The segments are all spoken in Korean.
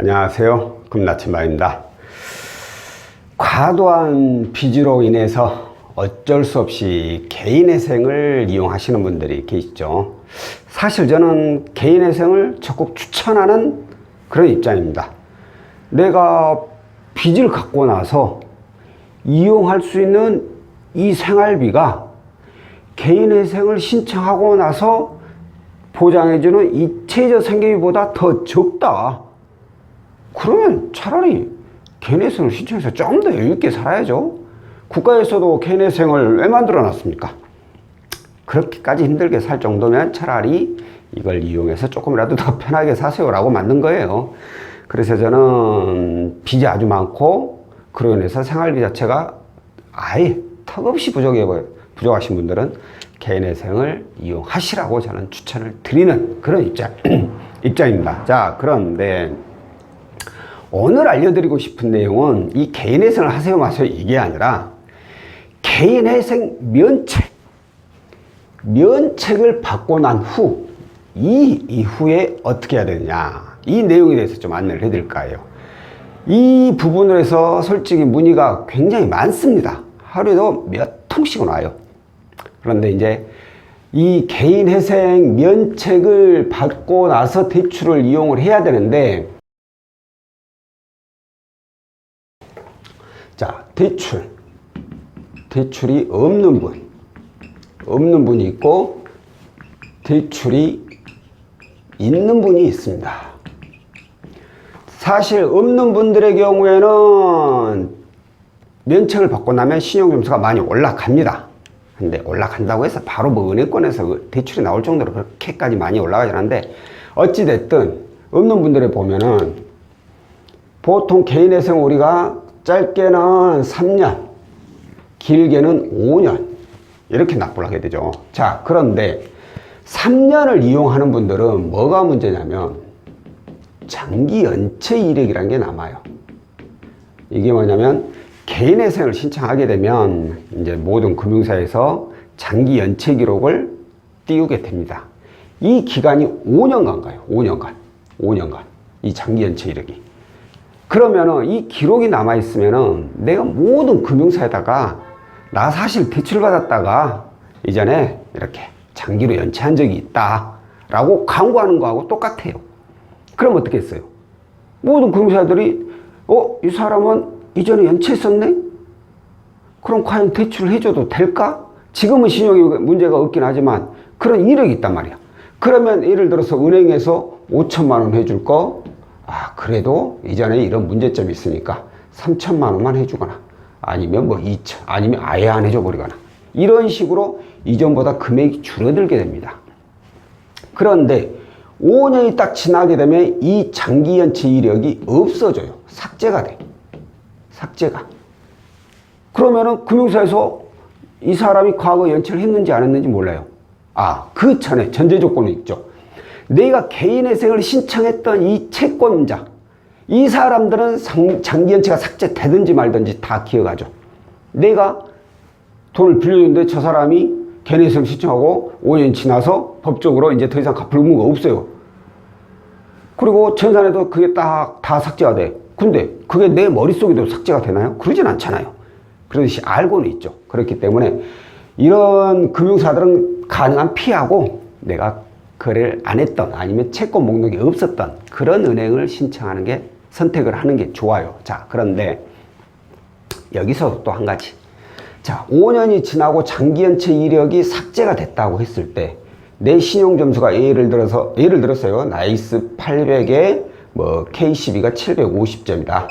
안녕하세요. 금나침반입니다. 과도한 빚으로 인해서 어쩔 수 없이 개인회생을 이용하시는 분들이 계시죠. 사실 저는 개인회생을 적극 추천하는 그런 입장입니다. 내가 빚을 갖고 나서 이용할 수 있는 이 생활비가 개인회생을 신청하고 나서 보장해주는 이 최저생계비보다 더 적다. 그러면 차라리 개인회생을 신청해서 좀 더 여유있게 살아야죠. 국가에서도 개인회생을 왜 만들어 놨습니까? 그렇게까지 힘들게 살 정도면 차라리 이걸 이용해서 조금이라도 더 편하게 사세요라고 만든 거예요. 그래서 저는 빚이 아주 많고 그로 인해서 생활비 자체가 아예 턱없이 부족하신 분들은 개인회생을 이용하시라고 저는 추천을 드리는 그런 입장입니다. 자, 그런데 오늘 알려드리고 싶은 내용은 이 개인회생을 하세요 마세요 이게 아니라 개인회생 면책을 받고 난 후 이 이후에 어떻게 해야 되느냐 이 내용에 대해서 좀 안내를 해드릴까 해요. 이 부분으로 해서 솔직히 문의가 굉장히 많습니다. 하루에도 몇 통씩은 와요. 그런데 이제 이 개인회생 면책을 받고 나서 대출을 이용을 해야 되는데, 자, 대출이 없는 분이 있고 대출이 있는 분이 있습니다. 사실 없는 분들의 경우에는 면책을 받고 나면 신용점수가 많이 올라갑니다. 근데 올라간다고 해서 바로 뭐 은행권에서 대출이 나올 정도로 그렇게까지 많이 올라가지 않는데, 어찌됐든 없는 분들에 보면은 보통 개인회생 우리가 짧게는 3년, 길게는 5년 이렇게 납부를 하게 되죠. 자, 그런데 3년을 이용하는 분들은 뭐가 문제냐면 장기 연체 이력이라는 게 남아요. 이게 뭐냐면 개인회생을 신청하게 되면 이제 모든 금융사에서 장기 연체 기록을 띄우게 됩니다. 이 기간이 5년간 가요. 5년간 이 장기 연체 이력이. 그러면은 이 기록이 남아 있으면은 내가 모든 금융사에다가 나 사실 대출 받았다가 이전에 이렇게 장기로 연체한 적이 있다 라고 광고하는 거하고 똑같아요. 그럼 어떻게 했어요? 모든 금융사들이 이 사람은 이전에 연체했었네? 그럼 과연 대출을 해줘도 될까? 지금은 신용이 문제가 없긴 하지만 그런 이력이 있단 말이야. 그러면 예를 들어서 은행에서 5천만 원 해줄 거, 그래도 이전에 이런 문제점이 있으니까 3천만 원만 해주거나 아니면 뭐 2천, 아니면 아예 안 해줘 버리거나 이런 식으로 이전보다 금액이 줄어들게 됩니다. 그런데 5년이 딱 지나게 되면 이 장기 연체 이력이 없어져요. 삭제가 돼. 삭제가. 그러면은 금융사에서 이 사람이 과거 연체를 했는지 안 했는지 몰라요. 그 전에 전제 조건이 있죠. 내가 개인회생을 신청했던 이 채권자, 이 사람들은 장기 연체가 삭제되든지 말든지 다 기억하죠. 내가 돈을 빌려줬는데 저 사람이 개인회생 신청하고 5년 지나서 법적으로 이제 더 이상 갚을 의무가 없어요. 그리고 전산에도 그게 다 삭제가 돼. 근데 그게 내 머릿속에도 삭제가 되나요? 그러진 않잖아요. 그러듯이 알고는 있죠. 그렇기 때문에 이런 금융사들은 가능한 피하고 내가 거래를 안 했던 아니면 채권 목록이 없었던 그런 은행을 신청하는 게 선택을 하는 게 좋아요. 자, 그런데 여기서 또 한 가지. 자, 5년이 지나고 장기 연체 이력이 삭제가 됐다고 했을 때 내 신용 점수가 예를 들었어요. 나이스 800에 뭐 K12가 750점이다.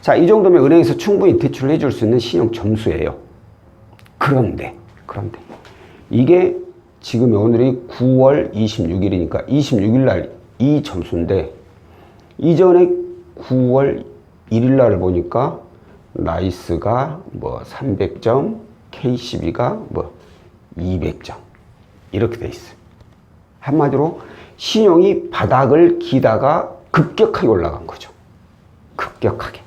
자, 이 정도면 은행에서 충분히 대출을 해줄 수 있는 신용 점수예요. 그런데 이게 지금 오늘이 9월 26일이니까 26일 날 이 점수인데, 이전에 9월 1일 날을 보니까 나이스가 뭐 300점, K12가 뭐 200점 이렇게 돼 있어요. 한마디로 신용이 바닥을 기다가 급격하게 올라간 거죠. 급격하게.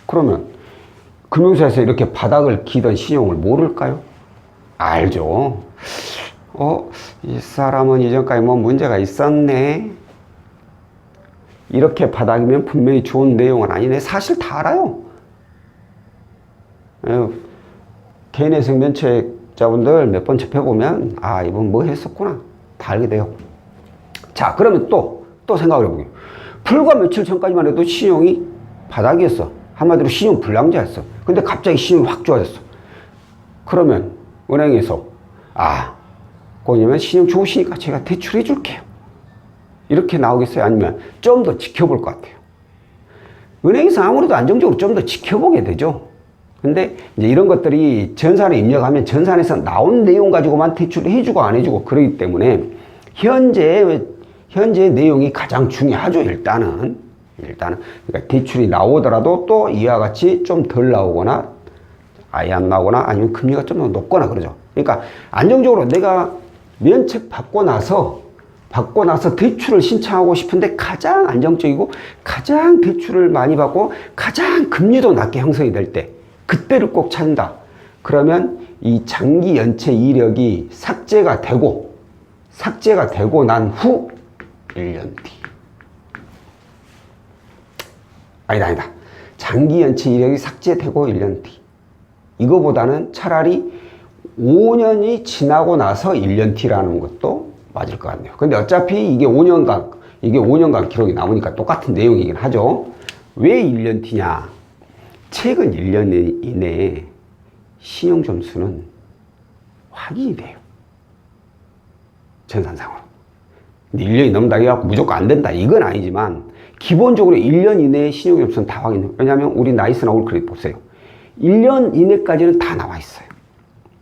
그러면 금융사에서 이렇게 바닥을 기던 신용을 모를까요? 알죠. 이 사람은 이전까지 뭐 문제가 있었네. 이렇게 바닥이면 분명히 좋은 내용은 아니네. 사실 다 알아요. 개인회생 면책자분들 몇 번 접해보면 아 이분 뭐 했었구나 다 알게 돼요. 자 그러면 또 생각을 해보게요. 불과 며칠 전까지만 해도 신용이 바닥이었어. 한마디로 신용 불량자였어. 근데 갑자기 신용이 확 좋아졌어. 그러면 은행에서 고객님은 신용 좋으시니까 제가 대출해 줄게요. 이렇게 나오겠어요? 아니면 좀 더 지켜볼 것 같아요. 은행에서 아무래도 안정적으로 좀 더 지켜보게 되죠. 근데 이제 이런 것들이 전산에 입력하면 전산에서 나온 내용 가지고만 대출을 해주고 안 해주고 그러기 때문에 현재 내용이 가장 중요하죠. 일단은 그러니까 대출이 나오더라도 또 이와 같이 좀 덜 나오거나 아예 안 나오거나 아니면 금리가 좀 더 높거나 그러죠. 그러니까 안정적으로 내가 면책 받고 나서 대출을 신청하고 싶은데 가장 안정적이고 가장 대출을 많이 받고 가장 금리도 낮게 형성이 될 때 그때를 꼭 찾는다. 그러면 이 장기 연체 이력이 삭제가 되고 난 후 1년 뒤. 아니다. 장기 연체 이력이 삭제되고 1년 뒤. 이거보다는 차라리 5년이 지나고 나서 1년 뒤라는 것도 맞을 것 같네요. 근데 어차피 이게 5년간 기록이 나오니까 똑같은 내용이긴 하죠. 왜 1년 뒤냐? 최근 1년 이내에 신용 점수는 확인이 돼요. 전산상으로. 1년이 넘는다고 해서 무조건 안 된다. 이건 아니지만 기본적으로 1년 이내에 신용 점수는 다 확인해요. 왜냐하면 우리 나이스나 올크레딧 보세요. 1년 이내까지는 다 나와 있어요.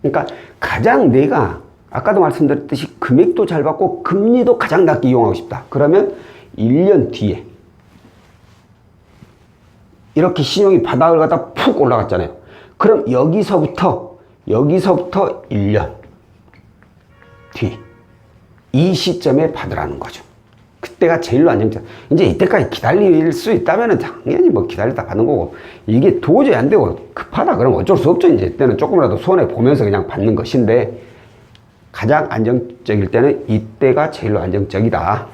그러니까 가장 내가 아까도 말씀드렸듯이 금액도 잘 받고 금리도 가장 낮게 이용하고 싶다. 그러면 1년 뒤에 이렇게 신용이 바닥을 갖다 푹 올라갔잖아요. 그럼 여기서부터 1년 뒤 이 시점에 받으라는 거죠. 그때가 제일로 안정적. 이제 이때까지 기다릴 수 있다면 당연히 뭐 기다리다 받는 거고 이게 도저히 안 되고 급하다 그러면 어쩔 수 없죠. 이제 이때는 조금이라도 손해 보면서 그냥 받는 것인데 가장 안정적일 때는 이때가 제일로 안정적이다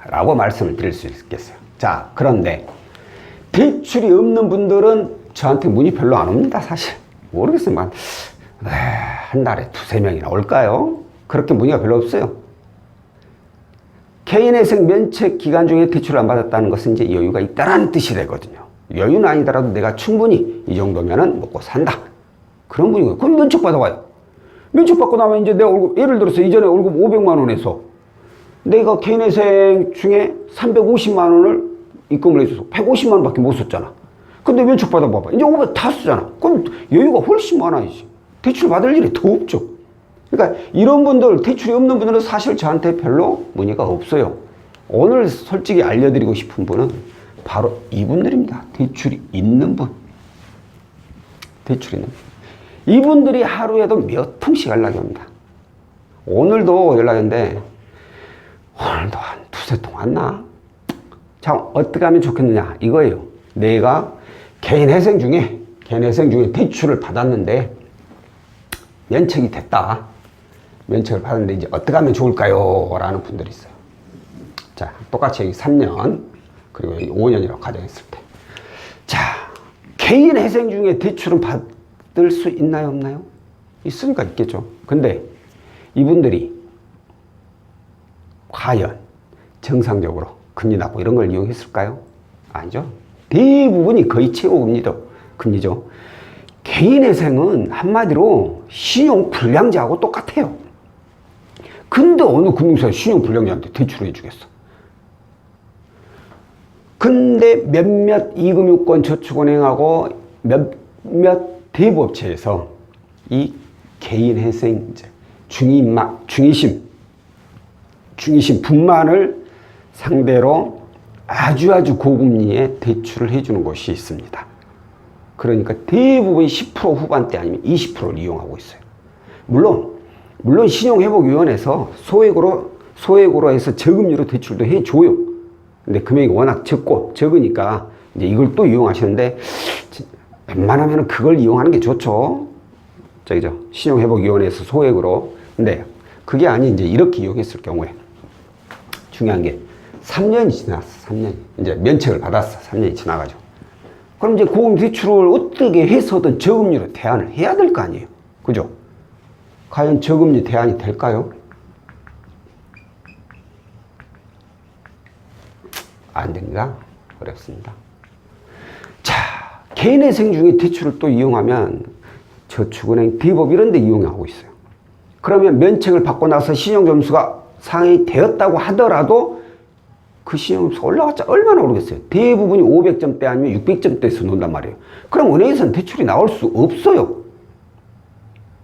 라고 말씀을 드릴 수 있겠어요. 자 그런데 대출이 없는 분들은 저한테 문의 별로 안 옵니다. 사실 모르겠어요. 한 달에 2-3명이나 올까요? 그렇게 문의가 별로 없어요. 개인회생 면책 기간 중에 대출을 안 받았다는 것은 이제 여유가 있다는 뜻이 되거든요. 여유는 아니더라도 내가 충분히 이 정도면은 먹고 산다. 그런 분이고요. 그럼 면책 받아와요. 면책 받고 나면 이제 내가 월급, 예를 들어서 이전에 월급 500만 원에서 내가 개인회생 중에 350만 원을 입금을 해줘서 150만 원밖에 못 썼잖아. 근데 면책 받아봐봐. 이제 500 다 쓰잖아. 그럼 여유가 훨씬 많아지지. 대출 받을 일이 더 없죠. 그러니까 이런 분들, 대출이 없는 분들은 사실 저한테 별로 문의가 없어요. 오늘 솔직히 알려드리고 싶은 분은 바로 이분들입니다. 대출이 있는 분. 대출이 있는 분. 이분들이 하루에도 몇 통씩 연락이 옵니다. 오늘도 연락이 오는데 오늘도 한 2-3통 왔나? 자, 어떻게 하면 좋겠느냐? 이거예요. 내가 개인회생 중에 대출을 받았는데 면책이 됐다. 면책을 받았는데 이제 어떻게 하면 좋을까요? 라는 분들이 있어요. 자, 똑같이 여기 3년 그리고 여기 5년이라고 가정했을 때. 자, 개인회생 중에 대출은 받을 수 있나요? 없나요? 있으니까 있겠죠. 근데 이분들이 과연 정상적으로 금리 낮고 이런 걸 이용했을까요? 아니죠. 대부분이 거의 최고 금리죠. 개인회생은 한마디로 신용 불량자하고 똑같아요. 근데 어느 금융사에 신용 불량자한테 대출을 해주겠어. 근데 몇몇 이금융권 저축은행하고 몇몇 대부업체에서 이 개인회생 중위심 분만을 상대로 아주 고금리에 대출을 해주는 곳이 있습니다. 그러니까 대부분이 10% 후반대 아니면 20%를 이용하고 있어요. 물론 신용회복위원회에서 소액으로 해서 저금리로 대출도 해줘요. 근데 금액이 워낙 적으니까 이제 이걸 또 이용하시는데 웬만하면 그걸 이용하는 게 좋죠. 신용회복위원회에서 소액으로. 근데 그게 아닌 이제 이렇게 이용했을 경우에 중요한 게 3년이 지났어. 3년. 이제 면책을 받았어. 3년이 지나가지고. 그럼 이제 고금리 대출을 어떻게 해서든 저금리로 대안을 해야 될 거 아니에요. 그죠? 과연 저금리 대안이 될까요? 안 됩니다. 어렵습니다. 자, 개인회생 중에 대출을 또 이용하면 저축은행, 대기업 이런 데 이용하고 있어요. 그러면 면책을 받고 나서 신용점수가 상향이 되었다고 하더라도 그 신용점수가 올라갔자 얼마나 오르겠어요. 대부분이 500점대 아니면 600점대에서 논단 말이에요. 그럼 은행에서는 대출이 나올 수 없어요.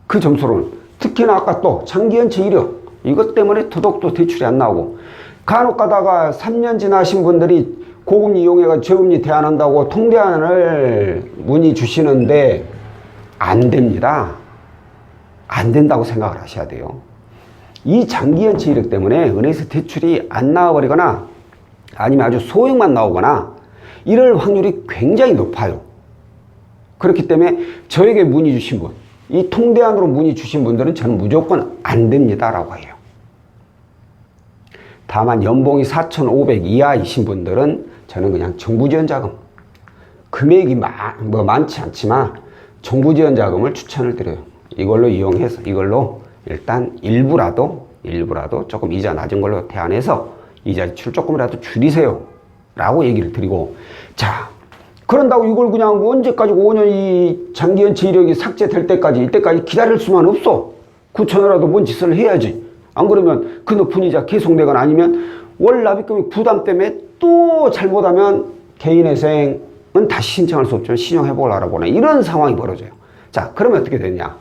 그 점수로는. 특히나 아까 또 장기연체 이력 이것 때문에 더더욱더 대출이 안 나오고, 간혹 가다가 3년 지나신 분들이 고금리 이용해가 저금리 대안한다고 통대안을 문의 주시는데 안 됩니다. 안 된다고 생각을 하셔야 돼요. 이 장기연체 이력 때문에 은행에서 대출이 안 나와버리거나 아니면 아주 소액만 나오거나 이럴 확률이 굉장히 높아요. 그렇기 때문에 저에게 문의 주신 분, 이 통대안으로 문의 주신 분들은 저는 무조건 안 됩니다 라고 해요. 다만 연봉이 4,500 이하이신 분들은 저는 그냥 정부지원자금, 금액이 많지 않지만 정부지원자금을 추천을 드려요. 이걸로 이용해서 이걸로 일단 일부라도 조금 이자 낮은 걸로 대안해서 이자 지출 조금이라도 줄이세요 라고 얘기를 드리고, 자, 그런다고 이걸 그냥 언제까지 5년 이 장기연체 이력이 삭제될 때까지 이때까지 기다릴 수만 없어. 9천원이라도 뭔 짓을 해야지. 안 그러면 그 높은 이자 계속 내거나 아니면 월 납입금액 부담 때문에 또 잘못하면 개인회생은 다시 신청할 수 없지만 신용회복을 알아보네. 이런 상황이 벌어져요. 자, 그러면 어떻게 되냐.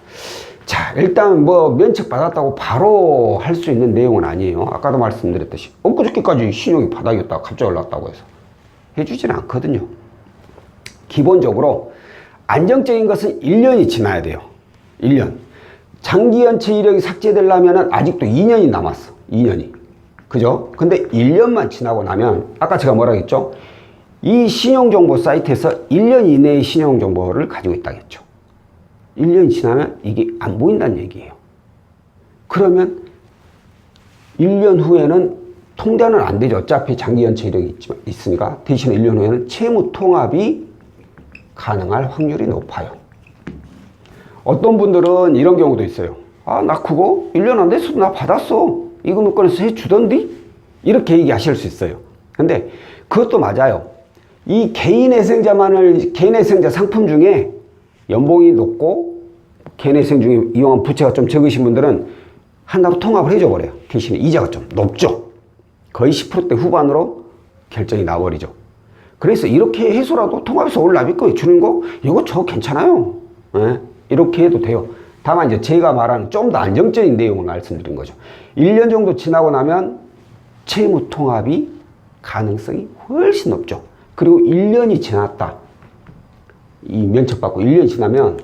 자, 일단 뭐 면책 받았다고 바로 할 수 있는 내용은 아니에요. 아까도 말씀드렸듯이 엊그저께까지 신용이 바닥이었다가 갑자기 올랐다고 해서 해주지는 않거든요. 기본적으로 안정적인 것은 1년이 지나야 돼요. 1년. 장기연체 이력이 삭제되려면 아직도 2년이 남았어. 2년이. 그죠? 근데 1년만 지나고 나면 아까 제가 뭐라 했죠? 이 신용정보 사이트에서 1년 이내의 신용정보를 가지고 있다고 했죠. 1년이 지나면 이게 안 보인다는 얘기예요. 그러면 1년 후에는 통대안은 안 되죠. 어차피 장기연체 이력이 있으니까. 대신에 1년 후에는 채무 통합이 가능할 확률이 높아요. 어떤 분들은 이런 경우도 있어요. 아, 나 그거 1년 안 됐어도 나 받았어. 이거 물건에서 해주던디? 이렇게 얘기하실 수 있어요. 근데 그것도 맞아요. 이 개인회생자 상품 중에 연봉이 높고 개인회생 중에 이용한 부채가 좀 적으신 분들은 한다고 통합을 해줘 버려요. 대신에 이자가 좀 높죠. 거의 10%대 후반으로 결정이 나버리죠. 그래서 이렇게 해서라도 통합해서 올 납입금액 주는 거 이거 저 괜찮아요. 네? 이렇게 해도 돼요. 다만 이제 제가 말하는 좀 더 안정적인 내용을 말씀드린 거죠. 1년 정도 지나고 나면 채무 통합이 가능성이 훨씬 높죠. 그리고 1년이 지났다. 이 면책받고 1년이 지나면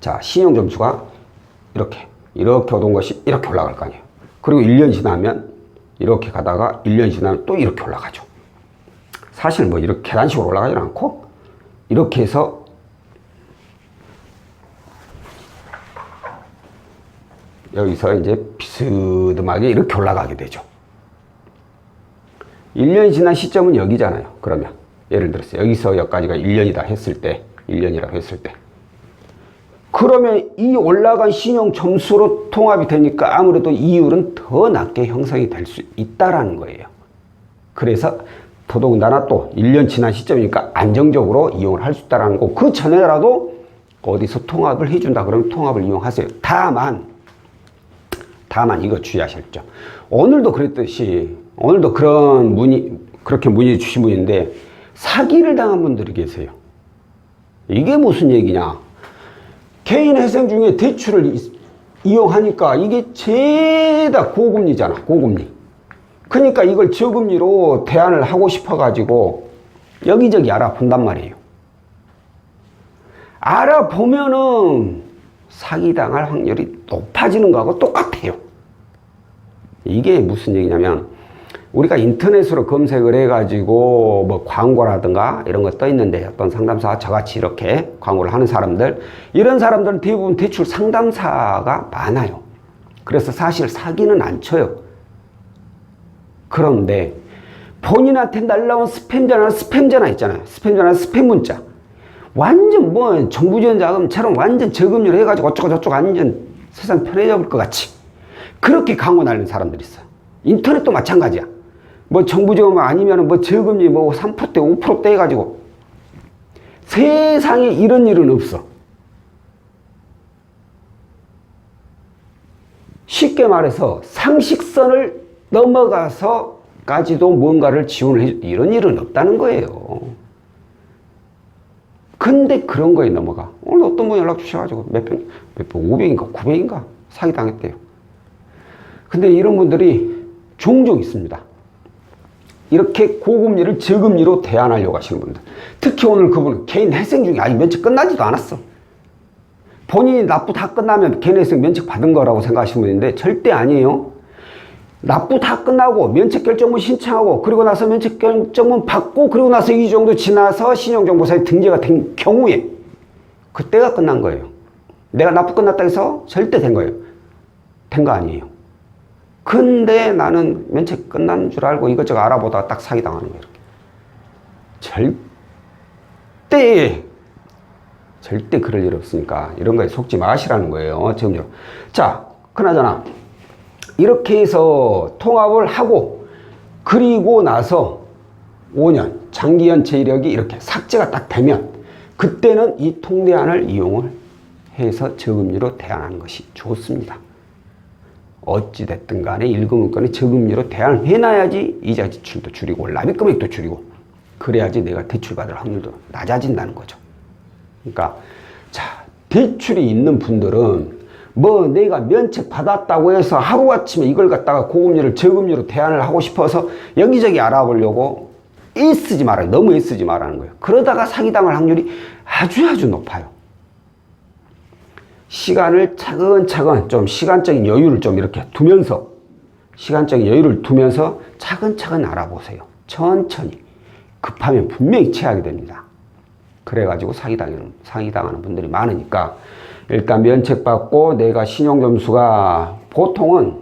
자, 신용점수가 이렇게 오던 것이 이렇게 올라갈 거 아니에요. 그리고 1년 지나면 이렇게 가다가 1년 지나면 또 이렇게 올라가죠. 사실 뭐 이렇게 계단식으로 올라가지 않고 이렇게 해서 여기서 이제 비스듬하게 이렇게 올라가게 되죠. 1년이 지난 시점은 여기잖아요. 그러면 예를 들어서 여기서 여기까지가 1년이다 했을 때 1년이라고 했을 때 그러면 이 올라간 신용 점수로 통합이 되니까 아무래도 이율은 더 낮게 형성이 될 수 있다라는 거예요. 그래서 더더군다나 또 1년 지난 시점이니까 안정적으로 이용을 할 수 있다는 거. 그 전에라도 어디서 통합을 해준다 그러면 통합을 이용하세요. 다만 이거 주의하셨죠. 오늘도 그랬듯이 오늘도 그렇게 문의 주신 분인데 사기를 당한 분들이 계세요. 이게 무슨 얘기냐. 개인회생 중에 대출을 이용하니까 이게 죄다 고금리잖아. 고금리. 그러니까 이걸 저금리로 대안을 하고 싶어가지고 여기저기 알아본단 말이에요. 알아보면은 사기당할 확률이 높아지는 거하고 똑같아요. 이게 무슨 얘기냐면 우리가 인터넷으로 검색을 해가지고 뭐 광고라든가 이런 거 떠 있는데 어떤 상담사가 저같이 이렇게 광고를 하는 사람들, 이런 사람들은 대부분 대출 상담사가 많아요. 그래서 사실 사기는 안 쳐요. 그런데 본인한테 날라온 스팸 전화 있잖아요. 스팸 전화, 스팸 문자. 완전 뭐 정부 지원 자금처럼 완전 저금리로 해가지고 어쩌고저쩌고 완전 세상 편해져 볼 것 같이 그렇게 광고 날리는 사람들이 있어요. 인터넷도 마찬가지야. 뭐 정부 지원 아니면 뭐 저금리 뭐 3%대 5%대 해가지고 세상에 이런 일은 없어. 쉽게 말해서 상식선을 넘어가서까지도 뭔가를 지원을 해 이런 일은 없다는 거예요. 근데 그런 거에 넘어가. 오늘 어떤 분 연락 주셔가지고 몇 병, 500인가 900인가 사기당했대요. 근데 이런 분들이 종종 있습니다. 이렇게 고금리를 저금리로 대안하려고 하시는 분들. 특히 오늘 그분은 개인 회생 중에 아직 면책 끝나지도 않았어. 본인이 납부 다 끝나면 개인 회생 면책 받은 거라고 생각하시는 분인데 절대 아니에요. 납부 다 끝나고 면책 결정문 신청하고 그리고 나서 면책 결정문 받고 그리고 나서 2주 정도 지나서 신용정보사에 등재가 된 경우에 그때가 끝난 거예요. 내가 납부 끝났다 해서 절대 된 거예요. 된 거 아니에요. 근데 나는 면책 끝난 줄 알고 이것저것 알아보다가 딱 사기당하는 거예요. 절대 그럴 일 없으니까 이런 거에 속지 마시라는 거예요. 지금요. 자, 그나저나 이렇게 해서 통합을 하고 그리고 나서 5년 장기 연체 이력이 이렇게 삭제가 딱 되면 그때는 이 통대안을 이용을 해서 저금리로 대안하는 것이 좋습니다. 어찌됐든 간에 1금융권에 저금리로 대안을 해놔야지 이자 지출도 줄이고 납입 금액도 줄이고 그래야지 내가 대출 받을 확률도 낮아진다는 거죠. 그러니까 자, 대출이 있는 분들은 뭐 내가 면책 받았다고 해서 하루아침에 이걸 갖다가 고금리를 저금리로 대안을 하고 싶어서 여기저기 알아보려고 애쓰지 말아요. 너무 애쓰지 말라는 거예요. 그러다가 사기당할 확률이 아주 높아요. 시간을 차근차근 좀 시간적인 여유를 좀 이렇게 두면서 차근차근 알아보세요. 천천히. 급하면 분명히 취하게 됩니다. 그래가지고 사기당하는 분들이 많으니까 일단 면책받고 내가 신용점수가 보통은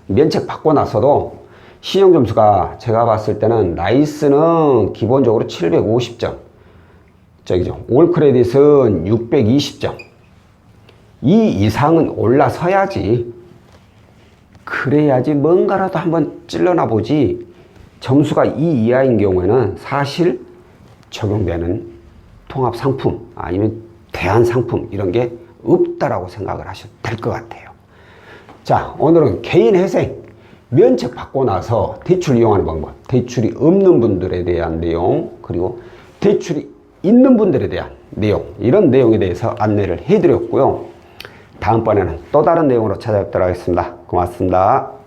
면책받고 나서도 신용점수가 제가 봤을 때는 나이스는 기본적으로 750점 올크레딧은 620점 이 이상은 올라서야지 그래야지 뭔가라도 한번 찔러나 보지 점수가 이 이하인 경우에는 사실 적용되는 통합상품 아니면 대안상품 이런 게 없다라고 생각을 하셔도 될 것 같아요. 자, 오늘은 개인 회생 면책 받고 나서 대출 이용하는 방법, 대출이 없는 분들에 대한 내용 그리고 대출이 있는 분들에 대한 내용 이런 내용에 대해서 안내를 해드렸고요. 다음번에는 또 다른 내용으로 찾아뵙도록 하겠습니다. 고맙습니다.